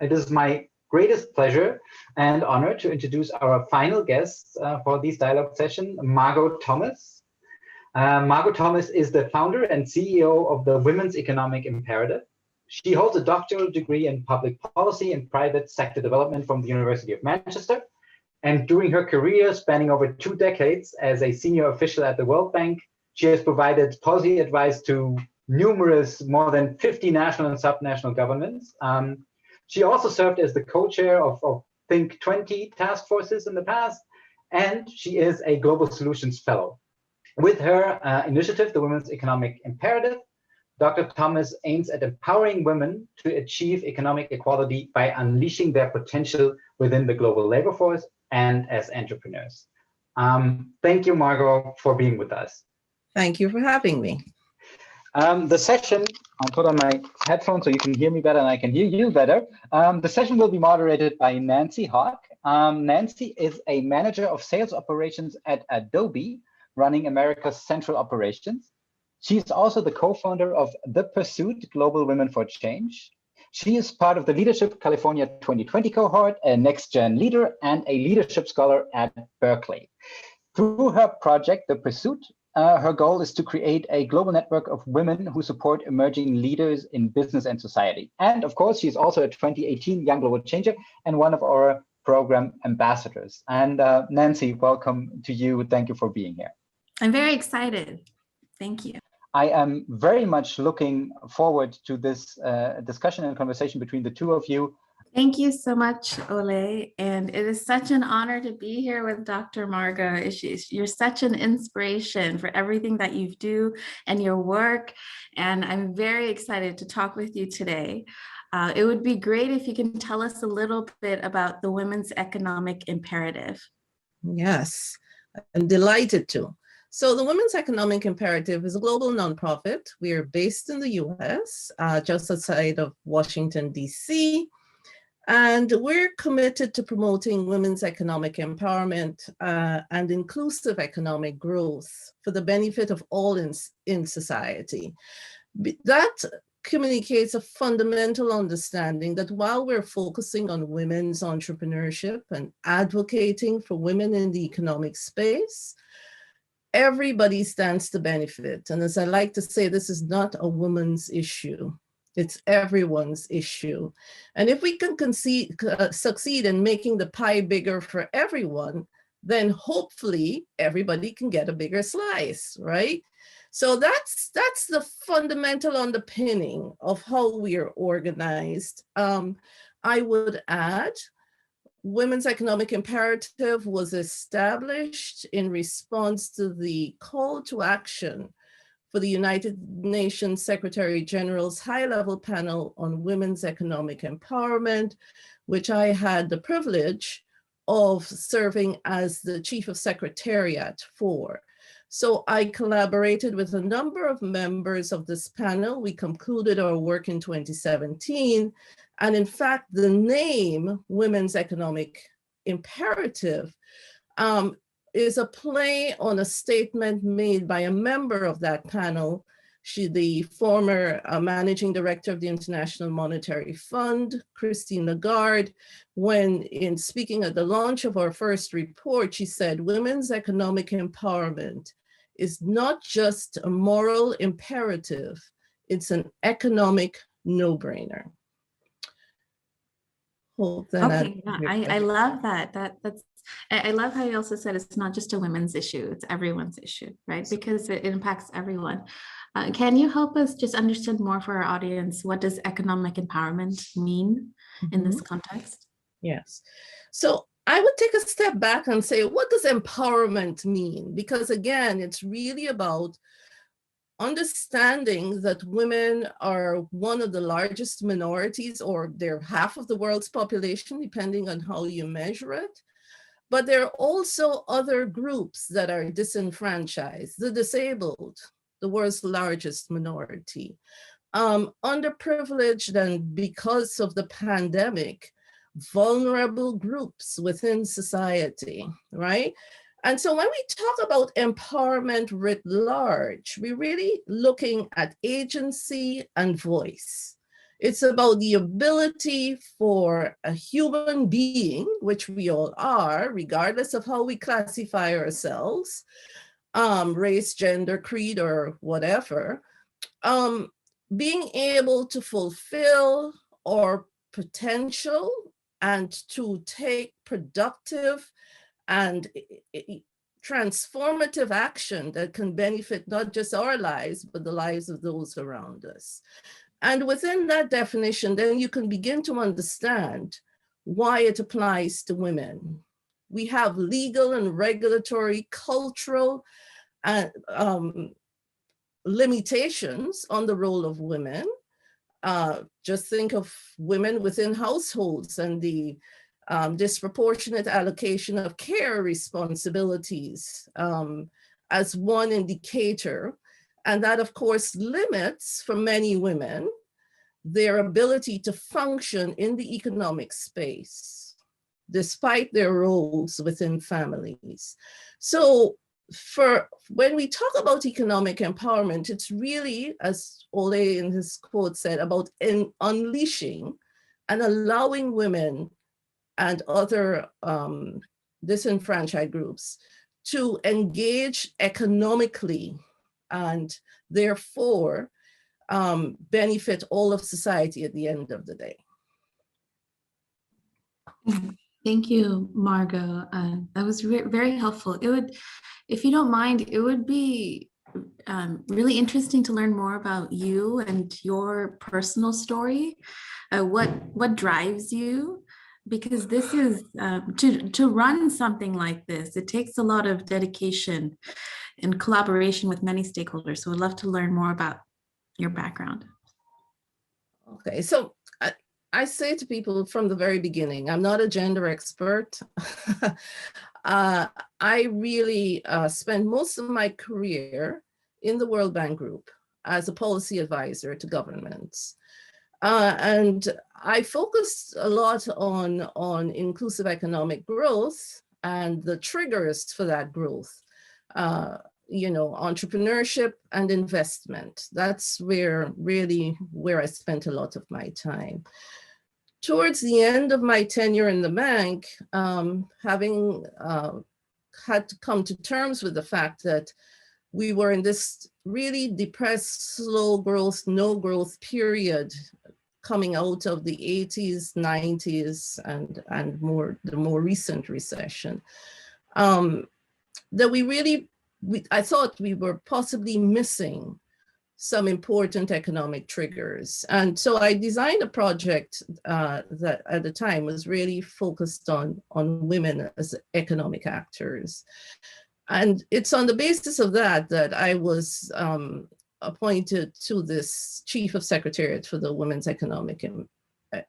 It is my greatest pleasure and honor to introduce our final guest for this dialogue session, Margo Thomas. Margo Thomas is the founder and CEO of the Women's Economic Imperative. She holds a doctoral degree in public policy and private sector development from the University of Manchester. And during her career, spanning over 2 decades as a senior official at the World Bank, she has provided policy advice to more than 50 national and subnational governments. She also served as the co-chair of Think 20 task forces in the past, and she is a Global Solutions Fellow. With her initiative, the Women's Economic Imperative, Dr. Thomas aims at empowering women to achieve economic equality by unleashing their potential within the global labor force and as entrepreneurs. Thank you, Margo, for being with us. Thank you for having me. The session, I'll put on my headphones so you can hear me better and I can hear you better. The session will be moderated by Nancy Hawk. Nancy is a manager of sales operations at Adobe, running America's central operations. She's also the co-founder of The Pursuit Global Women for Change. She is part of the Leadership California 2020 cohort, a next-gen leader, and a leadership scholar at Berkeley. Through her project, The Pursuit, her goal is to create a global network of women who support emerging leaders in business and society. And of course, she's also a 2018 Young Global Changer and one of our program ambassadors. And Nancy, welcome to you. Thank you for being here. I'm very excited. Thank you. I am very much looking forward to this discussion and conversation between the two of you. Thank you so much, Ole. And it is such an honor to be here with Dr. Margo. You're such an inspiration for everything that you do and your work. And I'm very excited to talk with you today. It would be great if you can tell us a little bit about the Women's Economic Imperative. Yes, I'm delighted to. So the Women's Economic Imperative is a global nonprofit. We are based in the US, just outside of Washington, DC. And we're committed to promoting women's economic empowerment and inclusive economic growth for the benefit of all in society. That communicates a fundamental understanding that while we're focusing on women's entrepreneurship and advocating for women in the economic space, everybody stands to benefit. And as I like to say, this is not a woman's issue. It's everyone's issue. And if we can succeed in making the pie bigger for everyone, then hopefully everybody can get a bigger slice, right? So that's the fundamental underpinning of how we are organized. I would add, Women's Economic Imperative was established in response to the call to action for the United Nations Secretary General's high-level panel on women's economic empowerment, which I had the privilege of serving as the Chief of Secretariat for. So I collaborated with a number of members of this panel. We concluded our work in 2017. And in fact, the name Women's Economic Imperative is a play on a statement made by a member of that panel. She, the former managing director of the International Monetary Fund, Christine Lagarde, when in speaking at the launch of our first report, she said, women's economic empowerment is not just a moral imperative, it's an economic no-brainer. Okay, I love that. I love how you also said it's not just a women's issue, it's everyone's issue, right? Because it impacts everyone. Can you help us just understand more for our audience, what does economic empowerment mean in this context? Yes. So I would take a step back and say, what does empowerment mean? Because again, it's really about understanding that women are one of the largest minorities, or they're half of the world's population, depending on how you measure it. But there are also other groups that are disenfranchised, the disabled, the world's largest minority, underprivileged, and because of the pandemic, vulnerable groups within society, right? And so when we talk about empowerment writ large, we're really looking at agency and voice. It's about the ability for a human being, which we all are, regardless of how we classify ourselves, race, gender, creed, or whatever, being able to fulfill our potential and to take productive and transformative action that can benefit not just our lives, but the lives of those around us. And within that definition, then you can begin to understand why it applies to women. We have legal and regulatory, cultural, and limitations on the role of women. Just think of women within households and the disproportionate allocation of care responsibilities as one indicator. And that, of course, limits for many women their ability to function in the economic space, despite their roles within families. So when we talk about economic empowerment, it's really, as Ole in his quote said, about unleashing and allowing women and other disenfranchised groups to engage economically and therefore benefit all of society at the end of the day. Thank you, Margo. That was very helpful. It would, if you don't mind, it would be really interesting to learn more about you and your personal story. What drives you? Because this is to run something like this, it takes a lot of dedication and collaboration with many stakeholders. So we'd love to learn more about your background. Okay, so I say to people from the very beginning, I'm not a gender expert. I really spent most of my career in the World Bank Group as a policy advisor to governments. And I focused a lot on inclusive economic growth and the triggers for that growth. Entrepreneurship and investment. That's where I spent a lot of my time. Towards the end of my tenure in the bank, having had to come to terms with the fact that we were in this really depressed, slow growth, no growth period coming out of the 80s, 90s, and the more recent recession, that I thought we were possibly missing some important economic triggers. And so I designed a project that at the time was really focused on women as economic actors. And it's on the basis of that I was appointed to this Chief of Secretariat for the Women's Economic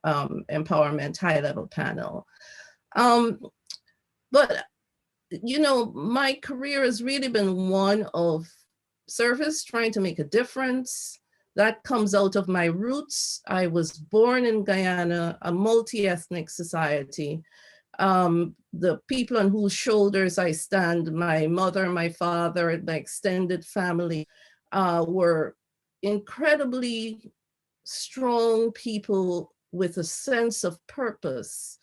Empowerment High-Level Panel. But my career has really been one of service, trying to make a difference. That comes out of my roots. I was born in Guyana, a multi-ethnic society. The people on whose shoulders I stand, my mother, my father, my extended family, were incredibly strong people with a sense of purpose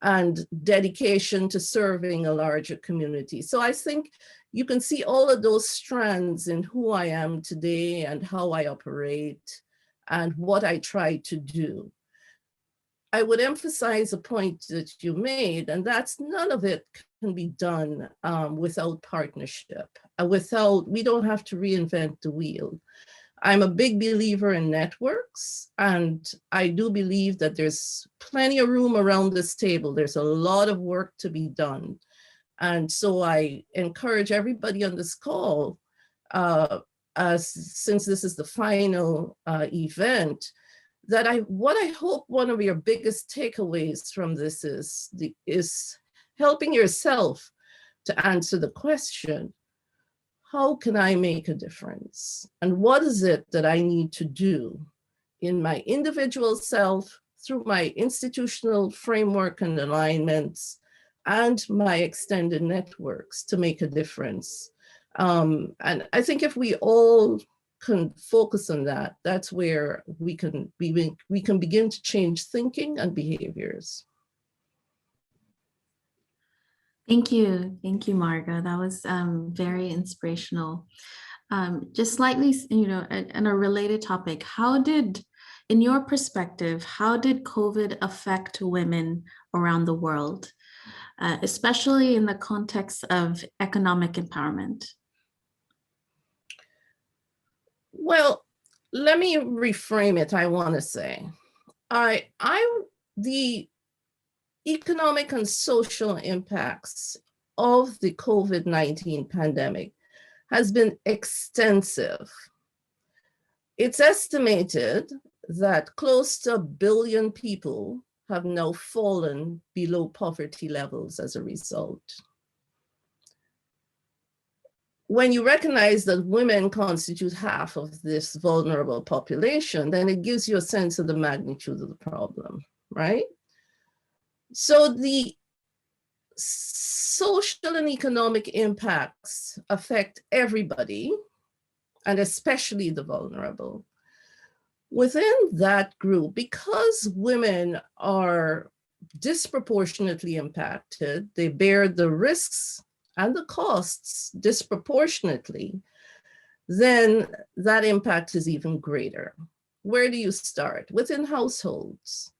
and dedication to serving a larger community. So I think you can see all of those strands in who I am today and how I operate and what I try to do. I would emphasize a point that you made, and that's none of it can be done without partnership. We don't have to reinvent the wheel. I'm a big believer in networks, and I do believe that there's plenty of room around this table. There's a lot of work to be done. And so I encourage everybody on this call, since this is the final event, what I hope one of your biggest takeaways from this is helping yourself to answer the question, how can I make a difference? And what is it that I need to do in my individual self, through my institutional framework and alignments, and my extended networks to make a difference? And I think if we all can focus on that, that's where we can begin to change thinking and behaviors. Thank you, Margo. That was very inspirational. Just slightly, on a related topic, in your perspective, how did COVID affect women around the world, especially in the context of economic empowerment? Well, let me reframe it. I want to say, the economic and social impacts of the COVID-19 pandemic has been extensive. It's estimated that close to 1 billion people have now fallen below poverty levels as a result. When you recognize that women constitute half of this vulnerable population, then it gives you a sense of the magnitude of the problem, right? So the social and economic impacts affect everybody, and especially the vulnerable. Within that group, because women are disproportionately impacted, they bear the risks and the costs disproportionately, then that impact is even greater. Where do you start? Within households.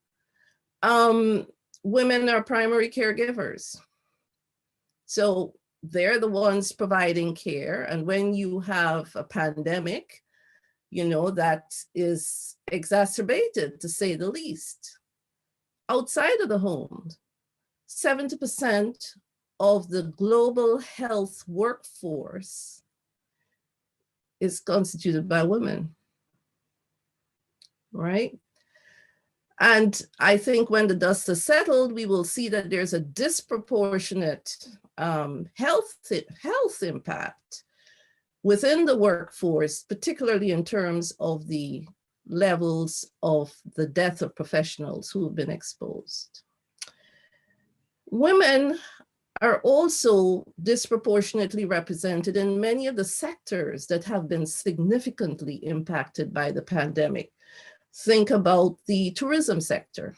Women are primary caregivers. So they're the ones providing care. And when you have a pandemic, that is exacerbated, to say the least. Outside of the home, 70% of the global health workforce is constituted by women, right? And I think when the dust has settled, we will see that there's a disproportionate health impact within the workforce, particularly in terms of the levels of the death of professionals who have been exposed. Women are also disproportionately represented in many of the sectors that have been significantly impacted by the pandemic. Think about the tourism sector.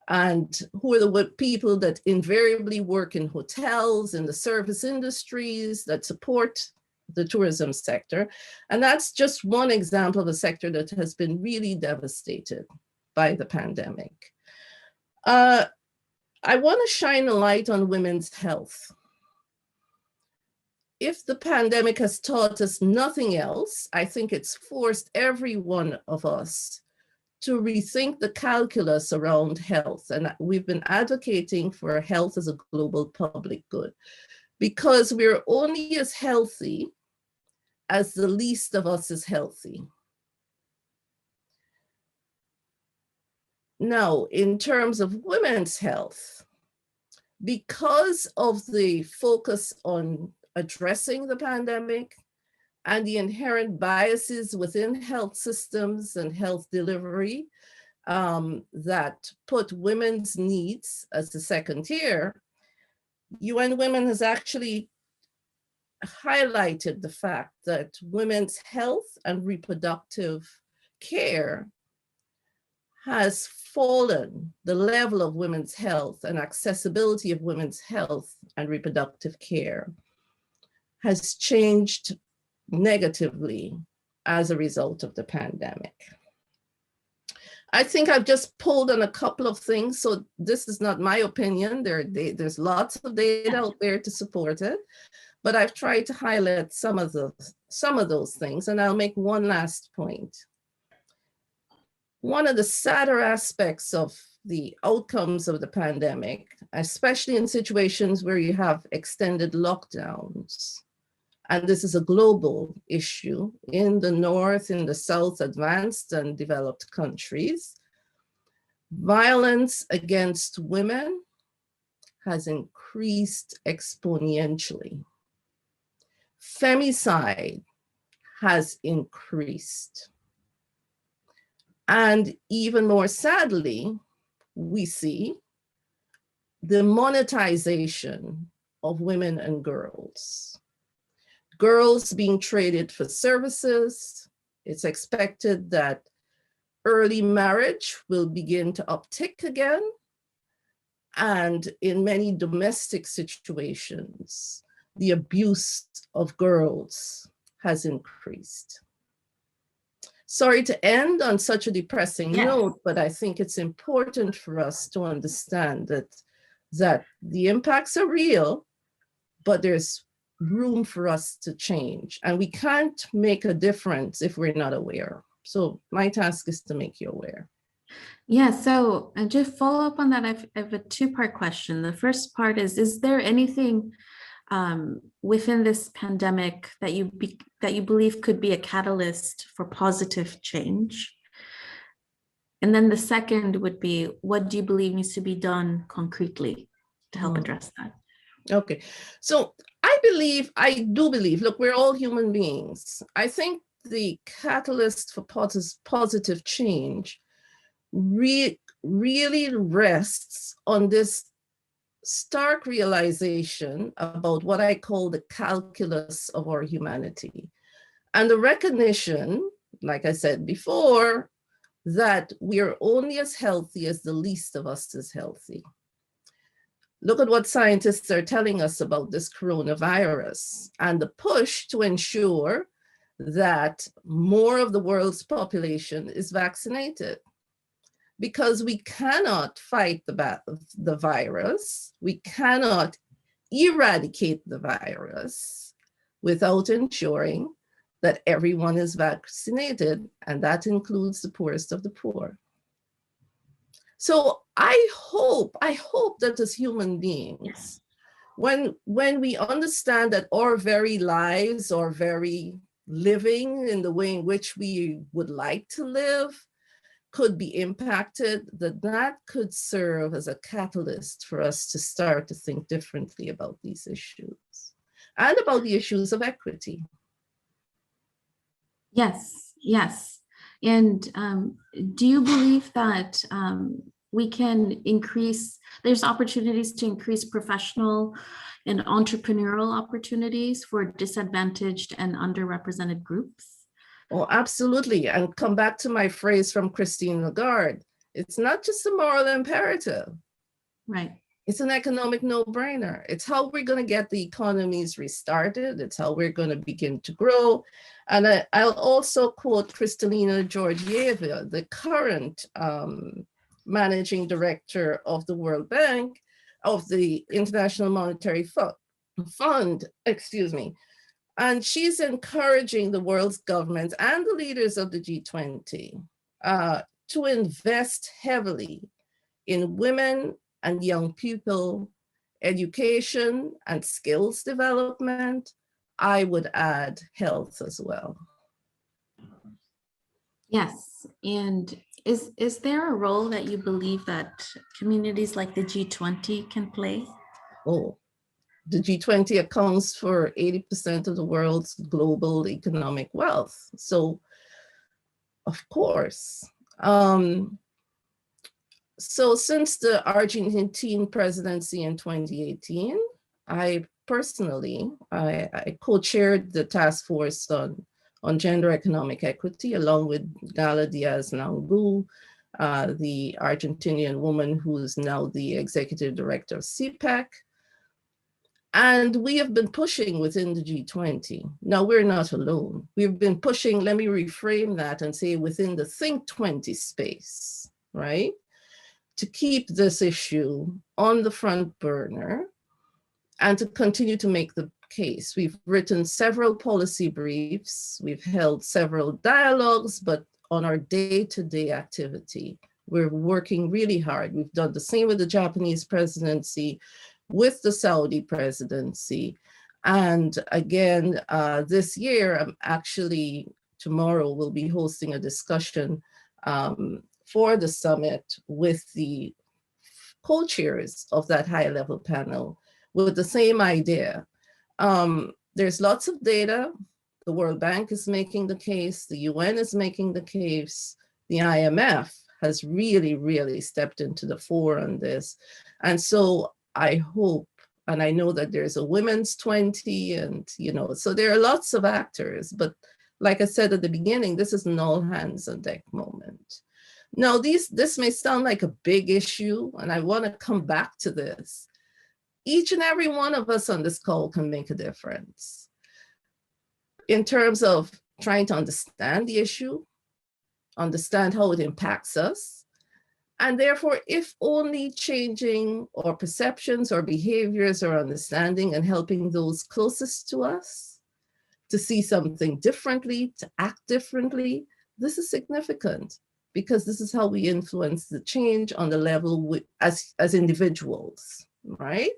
And who are the people that invariably work in hotels, in the service industries that support the tourism sector. And that's just one example of a sector that has been really devastated by the pandemic. I want to shine a light on women's health. If the pandemic has taught us nothing else, I think it's forced every one of us to rethink the calculus around health. And we've been advocating for health as a global public good, because we're only as healthy as the least of us is healthy. Now, in terms of women's health, because of the focus on addressing the pandemic and the inherent biases within health systems and health delivery that put women's needs as the second tier, UN Women has actually highlighted the fact that women's health and reproductive care has fallen. The level of women's health and accessibility of women's health and reproductive care has changed negatively as a result of the pandemic. I think I've just pulled on a couple of things, so this is not my opinion. There's lots of data out there to support it, but I've tried to highlight some of those things, and I'll make one last point. One of the sadder aspects of the outcomes of the pandemic, especially in situations where you have extended lockdowns, and this is a global issue in the North, in the South, advanced and developed countries, violence against women has increased exponentially. Femicide has increased. And even more sadly, we see the monetization of women and girls. girls being traded for services. It's expected that early marriage will begin to uptick again. And in many domestic situations, the abuse of girls has increased. Sorry to end on such a depressing note, but I think it's important for us to understand that the impacts are real, but there's room for us to change. And we can't make a difference if we're not aware. So my task is to make you aware. Yeah, so and just follow up on that, I have a two-part question. The first part is there anything within this pandemic that you believe could be a catalyst for positive change? And then the second would be, what do you believe needs to be done concretely to help address that? Okay, so I do believe, look, we're all human beings. I think the catalyst for positive change really rests on this stark realization about what I call the calculus of our humanity. And the recognition, like I said before, that we are only as healthy as the least of us is healthy. Look at what scientists are telling us about this coronavirus and the push to ensure that more of the world's population is vaccinated. Because we cannot fight the virus, we cannot eradicate the virus without ensuring that everyone is vaccinated, and that includes the poorest of the poor. So I hope that as human beings, when we understand that our very lives, our very living in the way in which we would like to live could be impacted, that could serve as a catalyst for us to start to think differently about these issues and about the issues of equity. Yes, yes. And do you believe that we can there's opportunities to increase professional and entrepreneurial opportunities for disadvantaged and underrepresented groups? Oh, absolutely. And come back to my phrase from Christine Lagarde. It's not just a moral imperative. Right. It's an economic no-brainer. It's how we're going to get the economies restarted. It's how we're going to begin to grow. And I'll also quote Kristalina Georgieva, the current managing director of the World Bank, of the International Monetary Fund, excuse me. And she's encouraging the world's governments and the leaders of the G20 to invest heavily in women and young people, education and skills development. I would add health as well. Yes, and is there a role that you believe that communities like the G20 can play? Oh, the G20 accounts for 80% of the world's global economic wealth. So, of course. So since the Argentine presidency in 2018, I personally co-chaired the task force on gender economic equity, along with Gala Diaz-Nangu, the Argentinian woman who is now the executive director of CPEC. And we have been pushing within the G20. Now, we're not alone. We've been pushing, let me reframe that and say within the Think 20 space, right? To keep this issue on the front burner and to continue to make the case. We've written several policy briefs, we've held several dialogues, but on our day-to-day activity, we're working really hard. We've done the same with the Japanese presidency, with the Saudi presidency. And again, this year, I'm actually, tomorrow, we'll be hosting a discussion for the summit with the co-chairs of that high-level panel with the same idea. There's lots of data. The World Bank is making the case. The UN is making the case. The IMF has really, really stepped into the fore on this. And so I hope And I know that there's a women's 20 and, so there are lots of actors, but like I said at the beginning, this is an all hands on deck moment. Now, this may sound like a big issue, and I want to come back to this. Each and every one of us on this call can make a difference in terms of trying to understand the issue, understand how it impacts us, and therefore, if only changing our perceptions or behaviors or understanding and helping those closest to us to see something differently, to act differently, this is significant, because this is how we influence the change on the level as individuals, right?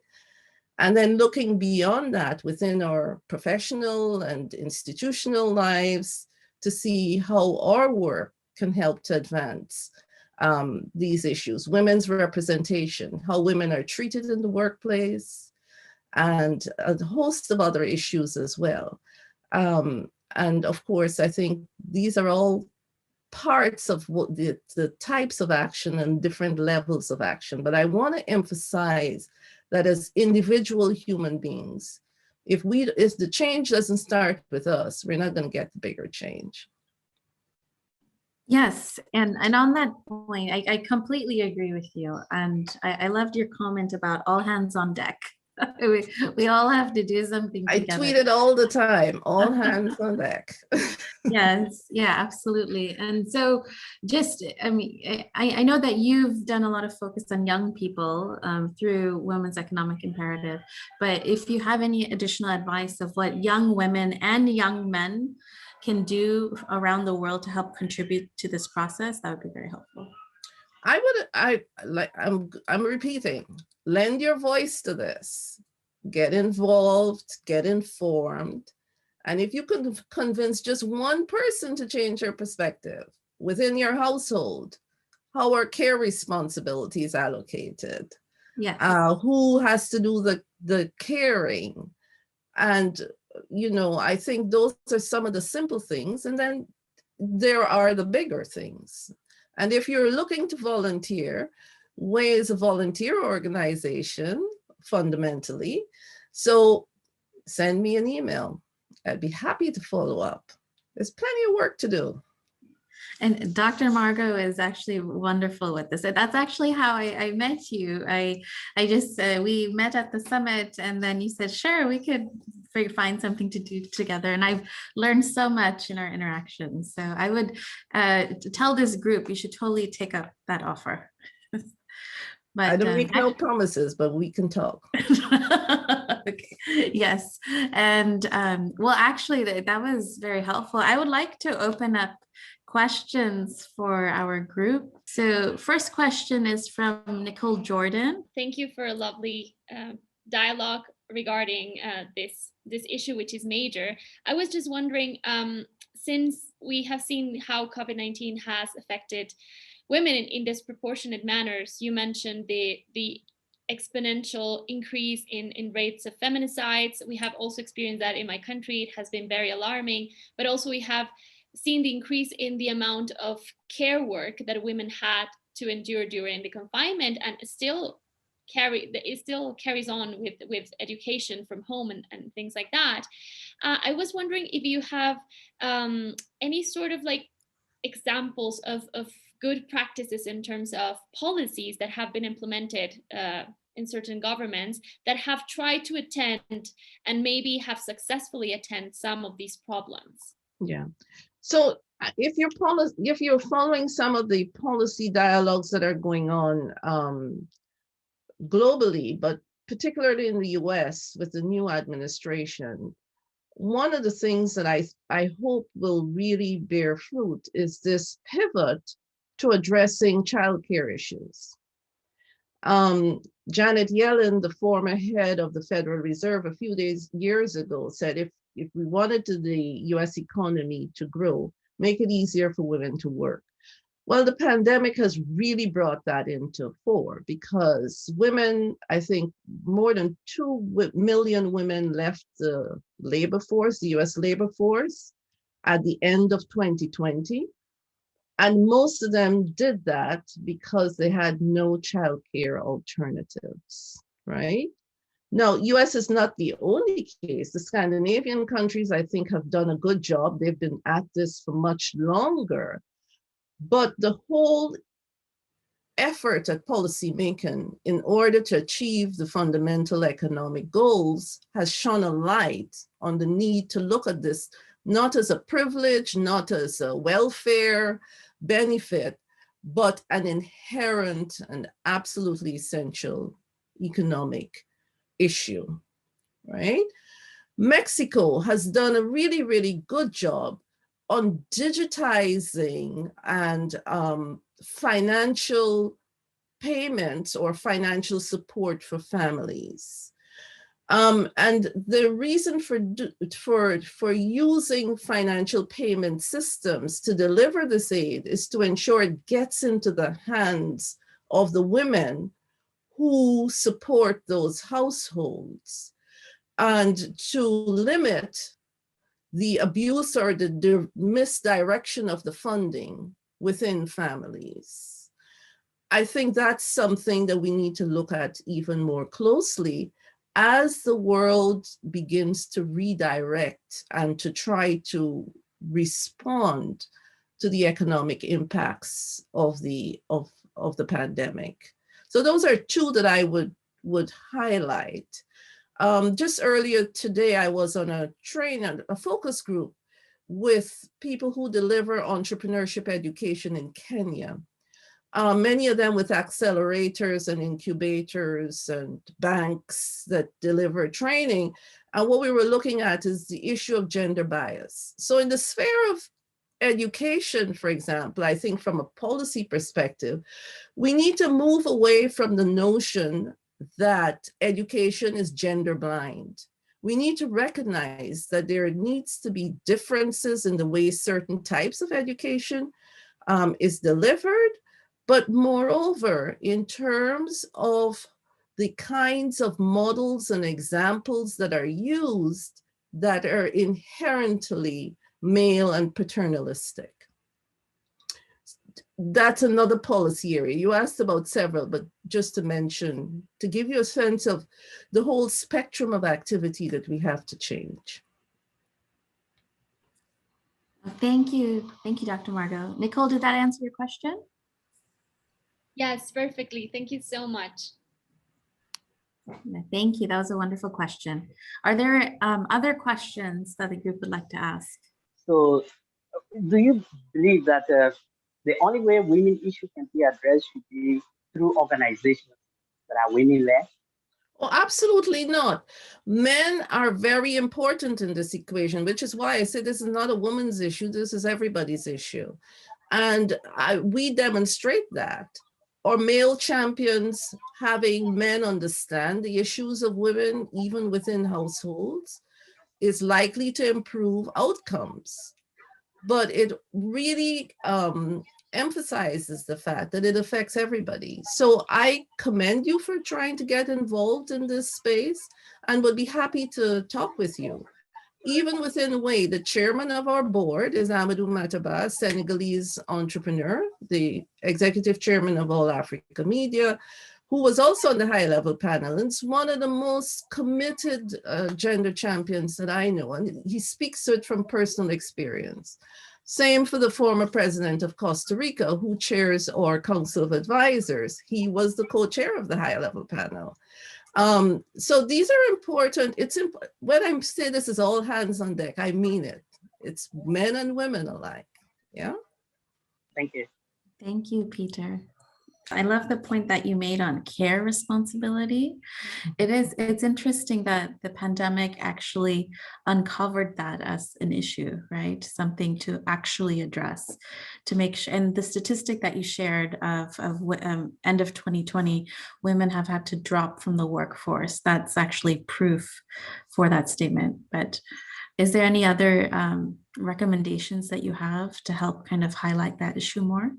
And then looking beyond that within our professional and institutional lives to see how our work can help to advance these issues, women's representation, how women are treated in the workplace, and a host of other issues as well. And of course, I think these are all parts of what the types of action and different levels of action. But I want to emphasize that as individual human beings, if the change doesn't start with us, we're not going to get the bigger change. Yes, and on that point, I completely agree with you. And I loved your comment about all hands on deck. we all have to do something together. I tweet it all the time, all hands on deck. Yes, yeah, absolutely. And so just, I mean, I know that you've done a lot of focus on young people through Women's Economic Imperative, but if you have any additional advice of what young women and young men can do around the world to help contribute to this process, that would be very helpful. I'm repeating, lend your voice to this, get involved, get informed. And if you could convince just one person to change their perspective within your household, how are care responsibilities allocated? Yeah. Who has to do the caring? And, I think those are some of the simple things. And then there are the bigger things. And if you're looking to volunteer, WAY is a volunteer organization, fundamentally. So send me an email. I'd be happy to follow up. There's plenty of work to do. And Dr. Margo is actually wonderful with this. That's actually how I met you. I just, we met at the summit, and then you said, sure, we could find something to do together. And I've learned so much in our interactions. So I would tell this group, you should totally take up that offer. But I don't make no promises, but we can talk. Okay. Yes. And well, actually, that was very helpful. I would like to open up questions for our group. So first question is from Nicole Jordan. Thank you for a lovely dialogue regarding this issue, which is major. I was just wondering, since we have seen how COVID-19 has affected women in disproportionate manners, you mentioned the exponential increase in rates of feminicides. We have also experienced that in my country. It has been very alarming, but also we have seen the increase in the amount of care work that women had to endure during the confinement, and it still carries on with education from home and things like that. I was wondering if you have any sort of like examples of good practices in terms of policies that have been implemented in certain governments that have tried to attend and maybe have successfully attend some of these problems. Yeah. So if you're following some of the policy dialogues that are going on globally, but particularly in the US with the new administration, one of the things that I hope will really bear fruit is this pivot to addressing childcare issues. Janet Yellen, the former head of the Federal Reserve, a few years ago said, if we wanted the US economy to grow, make it easier for women to work. Well, the pandemic has really brought that into fore, because women, I think more than 2 million women left the labor force, the US labor force, at the end of 2020. And most of them did that because they had no childcare alternatives, right? Now, US is not the only case. The Scandinavian countries, I think, have done a good job. They've been at this for much longer. But the whole effort at policymaking in order to achieve the fundamental economic goals has shone a light on the need to look at this not as a privilege, not as a welfare benefit, but an inherent and absolutely essential economic issue, right? Mexico has done a really, really good job on digitizing and financial payments or financial support for families. And the reason for using financial payment systems to deliver this aid is to ensure it gets into the hands of the women who support those households, and to limit the abuse or the misdirection of the funding within families. I think that's something that we need to look at even more closely as the world begins to redirect and to try to respond to the economic impacts of the pandemic. So those are two that I would highlight. Just earlier today, I was on a focus group with people who deliver entrepreneurship education in Kenya. Many of them with accelerators and incubators and banks that deliver training. And what we were looking at is the issue of gender bias. So in the sphere of education, for example, I think from a policy perspective, we need to move away from the notion that education is gender blind. We need to recognize that there needs to be differences in the way certain types of education is delivered, but moreover, in terms of the kinds of models and examples that are used that are inherently male and paternalistic. That's another policy area. You asked about several, but just to mention, to give you a sense of the whole spectrum of activity that we have to change. Thank you. Thank you, Dr. Margo. Nicole, did that answer your question? Yes, perfectly. Thank you so much. Thank you. That was a wonderful question. Are there other questions that the group would like to ask? So, do you believe that the only way women issue can be addressed should be through organizations that are women-led? Oh, absolutely not. Men are very important in this equation, which is why I say this is not a woman's issue. This is everybody's issue. And we demonstrate that. Our male champions having men understand the issues of women, even within households, is likely to improve outcomes. But it really emphasizes the fact that it affects everybody. So I commend you for trying to get involved in this space and would be happy to talk with you. Even within a way, the chairman of our board is Amadou Mataba, Senegalese entrepreneur, the executive chairman of All Africa Media, who was also on the high level panel, and is one of the most committed gender champions that I know. And he speaks to it from personal experience. Same for the former president of Costa Rica, who chairs our Council of Advisors. He was the co-chair of the high level panel. So these are important. When I say this is all hands on deck, I mean it. It's men and women alike. Yeah. Thank you. Thank you, Peter. I love the point that you made on care responsibility. It's interesting that the pandemic actually uncovered that as an issue, right? Something to actually address, to make sure. And the statistic that you shared of end of 2020, women have had to drop from the workforce. That's actually proof for that statement. But is there any other recommendations that you have to help kind of highlight that issue more?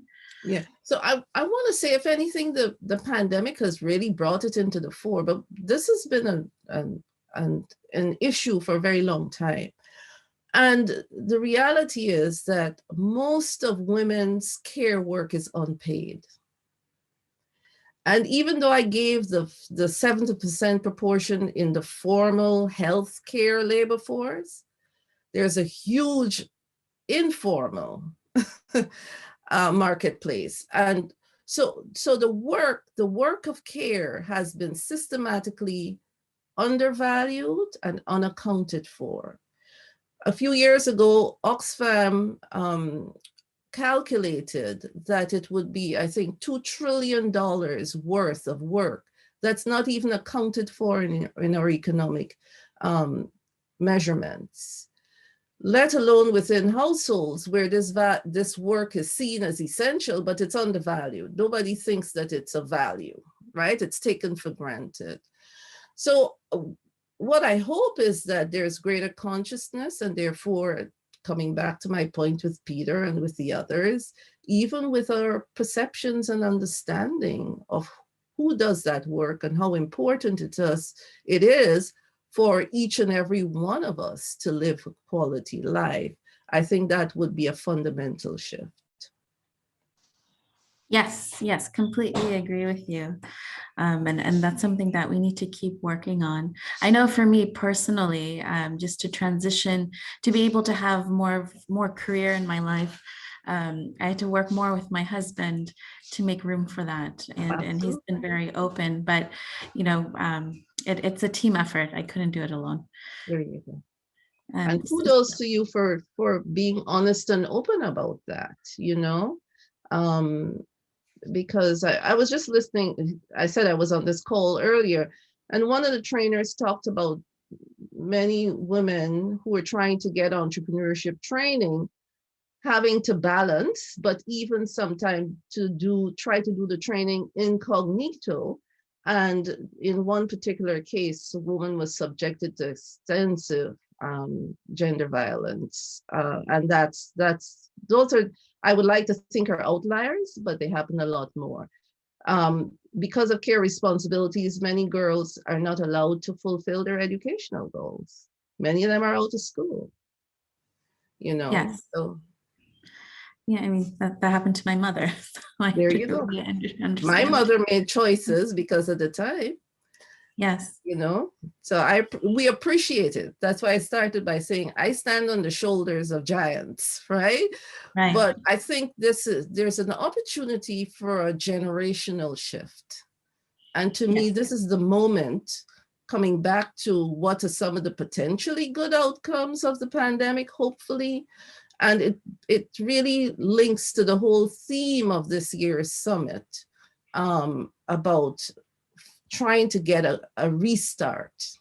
Yeah, so I want to say, if anything, the pandemic has really brought it into the fore, but this has been an issue for a very long time. And the reality is that most of women's care work is unpaid. And even though I gave the 70% proportion in the formal healthcare labor force, there's a huge informal marketplace. And so the work of care has been systematically undervalued and unaccounted for. A few years ago, Oxfam calculated that it would be, I think, $2 trillion worth of work that's not even accounted for in our economic measurements, let alone within households where this work is seen as essential, but it's undervalued. Nobody thinks that it's a value, right? It's taken for granted. So what I hope is that there's greater consciousness, and therefore, coming back to my point with Peter and with the others, even with our perceptions and understanding of who does that work and how important it is for each and every one of us to live a quality life, I think that would be a fundamental shift. Yes, completely agree with you. And that's something that we need to keep working on. I know for me personally, just to transition, to be able to have more career in my life, I had to work more with my husband to make room for that. And he's been very open, but it's a team effort. I couldn't do it alone. There you go. And kudos to you for being honest and open about that, because I was just listening. I said I was on this call earlier, and one of the trainers talked about many women who are trying to get entrepreneurship training having to balance, but even sometimes try to do the training incognito. And in one particular case, a woman was subjected to extensive gender violence, and those are, I would like to think, are outliers, but they happen a lot more. Because of care responsibilities, many girls are not allowed to fulfill their educational goals. Many of them are out of school, Yes. So, yeah, I mean, that happened to my mother. So there you go. My mother made choices because of the time. Yes. So we appreciate it. That's why I started by saying I stand on the shoulders of giants, right? But I think there's an opportunity for a generational shift. And to me, this is the moment, coming back to what are some of the potentially good outcomes of the pandemic, hopefully. And it really links to the whole theme of this year's summit about trying to get a restart.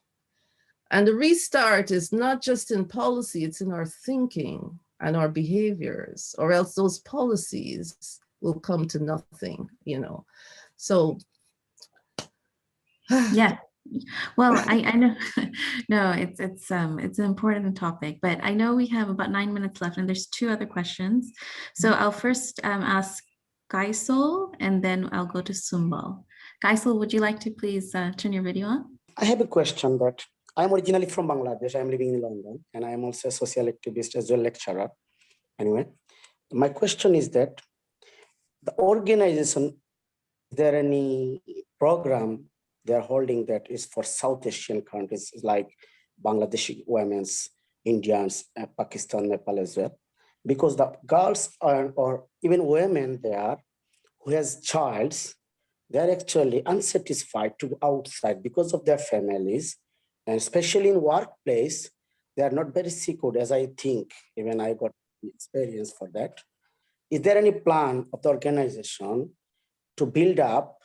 And the restart is not just in policy, it's in our thinking and our behaviors, or else those policies will come to nothing, So. Yeah. Well, I know, no, it's an important topic, but I know we have about 9 minutes left, and there's 2 other questions. So I'll first ask Kaisel, and then I'll go to Sumbal. Kaisel, would you like to please turn your video on? I have a question that I'm originally from Bangladesh. I'm living in London, and I'm also a social activist as well, lecturer. Anyway, my question is that the organization, is there any program they're holding that is for South Asian countries like Bangladeshi women's, Indians, Pakistan, Nepal as well? Because the girls or even women there who has childs, they're actually unsatisfied to outside because of their families, and especially in workplace, they are not very secure, as I think, even I got experience for that. Is there any plan of the organization to build up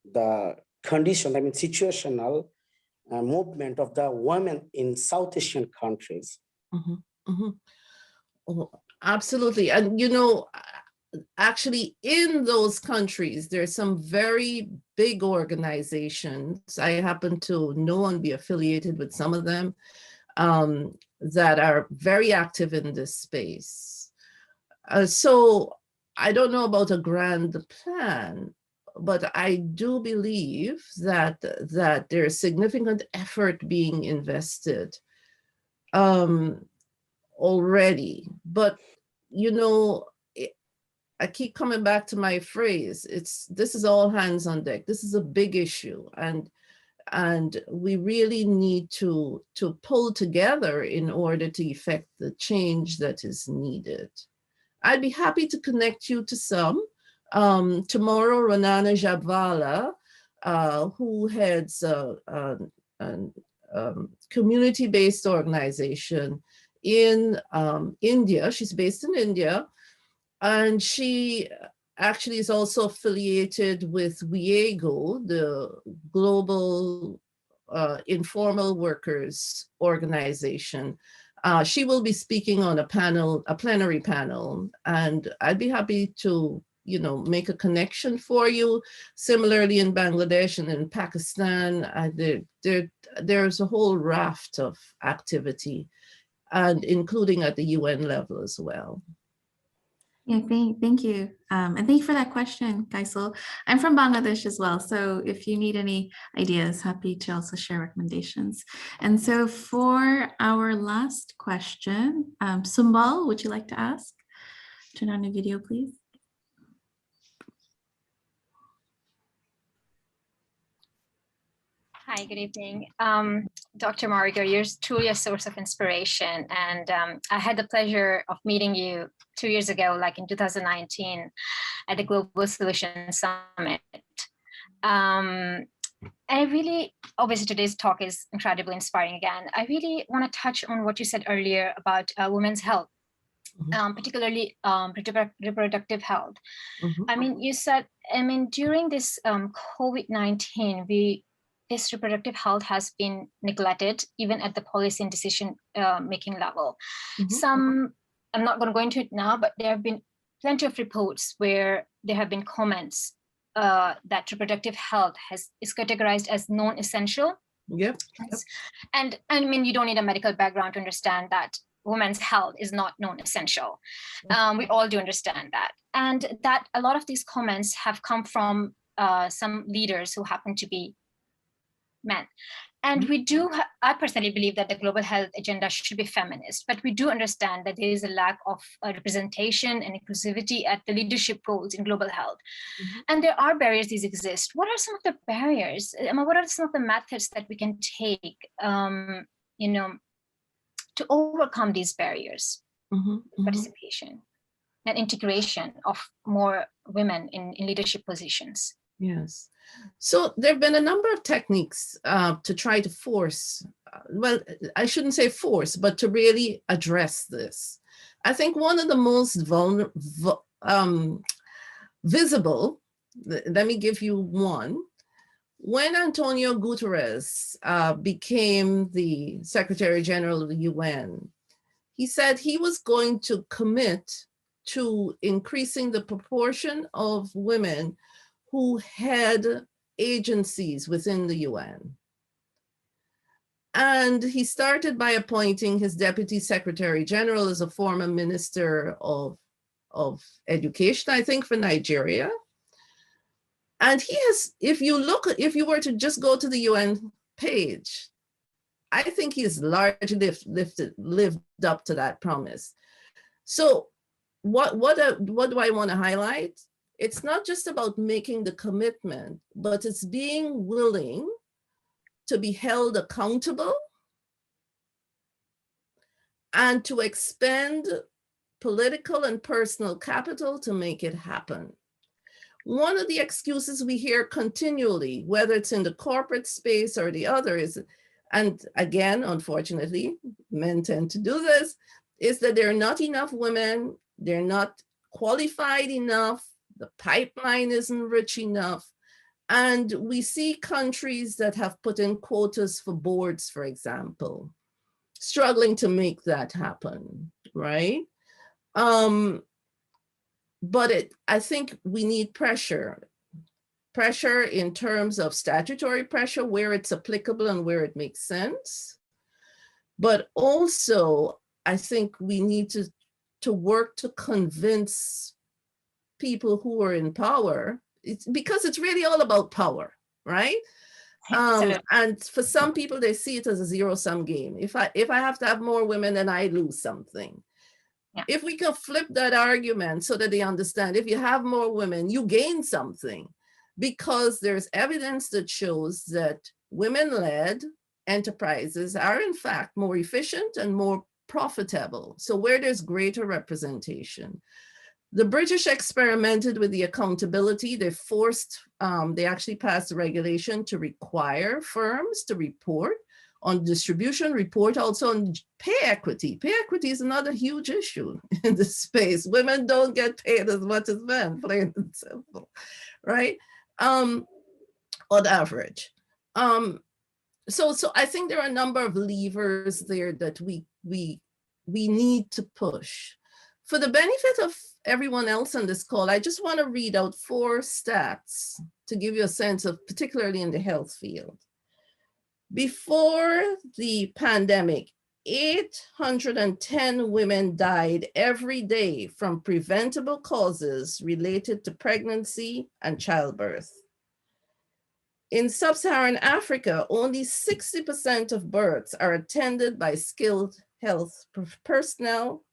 the condition, situational movement of the women in South Asian countries? Mm-hmm. Mm-hmm. Oh, absolutely. And actually in those countries, there's some very big organizations. I happen to know and be affiliated with some of them that are very active in this space. So I don't know about a grand plan, but I do believe that there's significant effort being invested already. But I keep coming back to my phrase. This is all hands on deck. This is a big issue, and we really need to pull together in order to effect the change that is needed. I'd be happy to connect you to some. Tomorrow, Ranana Jabvala, who heads a community-based organization in India. She's based in India, and she actually is also affiliated with WIEGO, the Global Informal Workers Organization. She will be speaking on a plenary panel, and I'd be happy to, make a connection for you. Similarly, in Bangladesh and in Pakistan, there's a whole raft of activity, and including at the UN level as well. Yeah, thank you. And thank you for that question, Kaisal. I'm from Bangladesh as well. So if you need any ideas, happy to also share recommendations. And so for our last question, Sumbal, would you like to ask? Turn on your video, please. Hi, good evening. Dr. Margo, you're truly a source of inspiration. And I had the pleasure of meeting you 2 years ago, like in 2019, at the Global Solutions Summit. And I really, obviously today's talk is incredibly inspiring again. I really want to touch on what you said earlier about women's health, particularly reproductive health. I mean, you said, during this COVID-19, this reproductive health has been neglected, even at the policy and decision making level. I'm not going to go into it now, but there have been plenty of reports where there have been comments that reproductive health is categorized as non-essential. Yep. And I mean, you don't need a medical background to understand that women's health is not non-essential. We all do understand that. And that a lot of these comments have come from some leaders who happen to be men. And we do, I personally believe that the global health agenda should be feminist, but we do understand that there is a lack of representation and inclusivity at the leadership roles in global health. And there are barriers these exist. What are some of the barriers? What are some of the methods that we can take, to overcome these barriers? Participation and integration of more women in leadership positions. Yes. So there have been a number of techniques to try to force, well, I shouldn't say force, but to really address this. I think one of the most visible, let me give you one. When Antonio Guterres became the Secretary General of the UN, he said he was going to commit to increasing the proportion of women who had agencies within the UN. And he started by appointing his Deputy Secretary General as a former Minister of Education, I think, for Nigeria. And he has, if you were to just go to the UN page, I think he's largely lived up to that promise. So what do I want to highlight? It's not just about making the commitment, but it's being willing to be held accountable and to expend political and personal capital to make it happen. One of the excuses we hear continually, whether it's in the corporate space or the other, is, and again, unfortunately, men tend to do this, is that there are not enough women, they're not qualified enough, the pipeline isn't rich enough. And we see countries that have put in quotas for boards, for example, struggling to make that happen, right? But I think we need pressure in terms of statutory pressure where it's applicable and where it makes sense. But also, I think we need to work to convince people who are in power, because it's really all about power, right? And for some people, they see it as a zero-sum game. If I have to have more women, then I lose something. Yeah. If we can flip that argument so that they understand, if you have more women, you gain something, because there's evidence that shows that women-led enterprises are in fact more efficient and more profitable. So where there's greater representation. The British experimented with the accountability. They actually passed a regulation to require firms to report on distribution, report also on pay equity. Pay equity is another huge issue in this space. Women don't get paid as much as men, plain and simple, right? On average. So I think there are a number of levers there that we need to push. For the benefit of everyone else on this call, I just want to read out 4 stats to give you a sense of, particularly in the health field. Before the pandemic, 810 women died every day from preventable causes related to pregnancy and childbirth. In sub-Saharan Africa, only 60% of births are attended by skilled health personnel.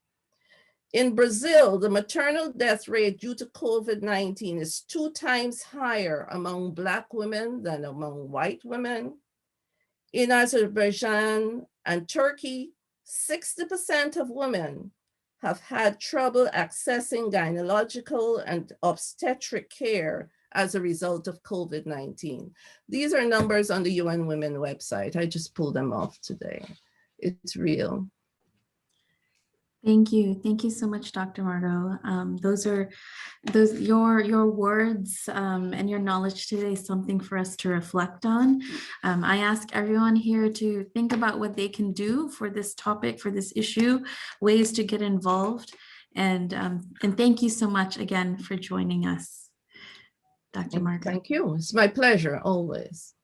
In Brazil, the maternal death rate due to COVID-19 is 2 times higher among Black women than among white women. In Azerbaijan and Turkey, 60% of women have had trouble accessing gynecological and obstetric care as a result of COVID-19. These are numbers on the UN Women website. I just pulled them off today. It's real. Thank you. Thank you so much, Dr. Margo. Your words and your knowledge today is something for us to reflect on. I ask everyone here to think about what they can do for this topic, for this issue, ways to get involved. And thank you so much again for joining us, Dr. Margo. Thank you. It's my pleasure, always.